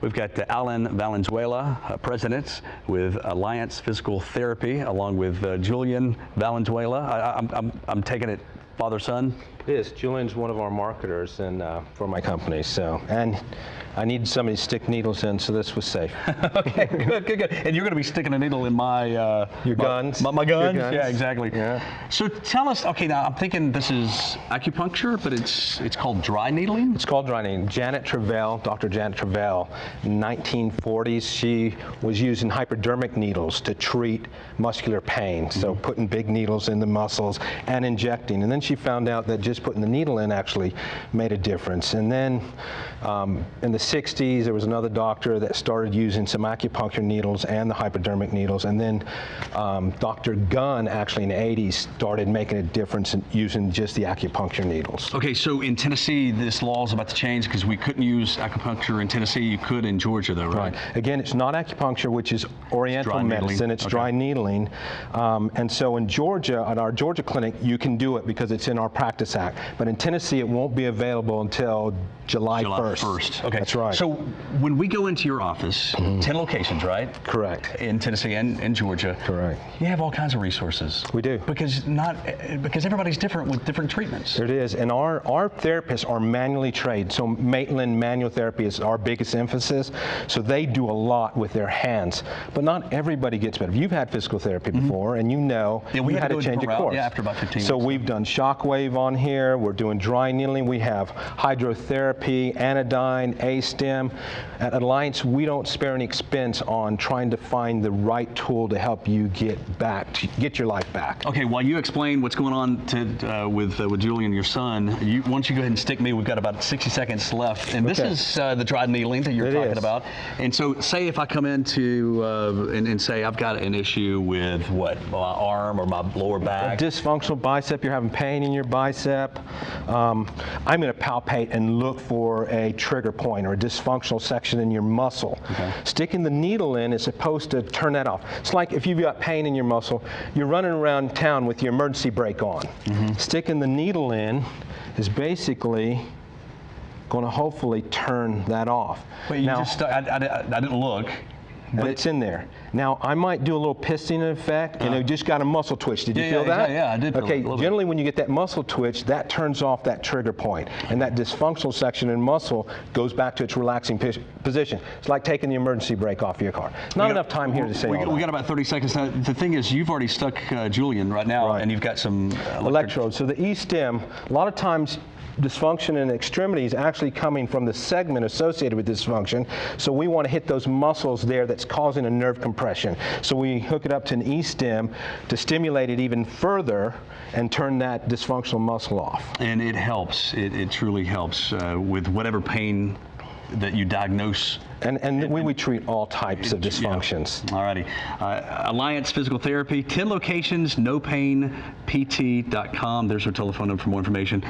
We've got Allan Valenzuela, president with Alliance Physical Therapy, along with Julian Valenzuela. I'm taking it father-son? It is. Julian's one of our marketers and for my company. And I needed somebody to stick needles in, so this was safe. Okay, good. And you're going to be sticking a needle in my guns. My guns? Your guns. Yeah, exactly. Yeah. So tell us. Okay, now I'm thinking this is acupuncture, but it's called dry needling. It's called dry needling. Dr. Janet Travell, 1940s, she was using hypodermic needles to treat muscular pain. So putting big needles in the muscles and injecting. And then she found out that just putting the needle in actually made a difference. And then in the 60s, there was another doctor that started using some acupuncture needles and the hypodermic needles. And then Dr. Gunn, actually in the 80s, started making a difference in using just the acupuncture needles. Okay, so in Tennessee, this law is about to change because we couldn't use acupuncture in Tennessee. You could in Georgia, though, right? Again, it's not acupuncture, which is Oriental medicine. It's dry needling. And so in Georgia, at our Georgia clinic, you can do it because it's in our Practice Act. But in Tennessee, it won't be available until July 1st. Okay. That's right. So when we go into your office, 10 locations, right? Correct. In Tennessee and Georgia. Correct. You have all kinds of resources. We do. Because everybody's different with different treatments. It is. And our therapists are manually trained. So Maitland Manual Therapy is our biggest emphasis. So they do a lot with their hands. But not everybody gets better. You've had physical therapy before, and you know we had to change a course. Yeah, after about 15 So weeks. we've done shockwave on here. We're doing dry needling. We have hydrotherapy, anodyne, A-stem. At Alliance, we don't spare any expense on trying to find the right tool to help you get your life back. Okay, while you explain what's going on with Julian, your son, why don't you go ahead and stick me? We've got about 60 seconds left, and this is the dry needling that you're talking about. And so, say if I come into and say I've got an issue with my arm or my lower back, a dysfunctional bicep, you're having pain in your bicep. I'm going to palpate and look for a trigger point or a dysfunctional section in your muscle. Okay. Sticking the needle in is supposed to turn that off. It's like if you've got pain in your muscle, you're running around town with your emergency brake on. Sticking the needle in is basically going to hopefully turn that off. But I didn't look. But it's in there. Now, I might do a little piston effect, and it just got a muscle twitch. Did you feel that? Yeah, I did feel Okay, it generally when you get that muscle twitch, that turns off that trigger point, and that dysfunctional section in muscle goes back to its relaxing position. It's like taking the emergency brake off your car. Not enough time here to say all that. We got about 30 seconds. Now, the thing is, you've already stuck Julian right now, and you've got some electrodes. So the E-stem, a lot of times, dysfunction in extremities actually coming from the segment associated with dysfunction. So we want to hit those muscles there that's causing a nerve compression. So we hook it up to an E-stem to stimulate it even further and turn that dysfunctional muscle off. And it helps. It truly helps with whatever pain that you diagnose. And we treat all types of dysfunctions. Yeah. All righty. Alliance Physical Therapy, 10 locations, nopainpt.com. There's our telephone number for more information.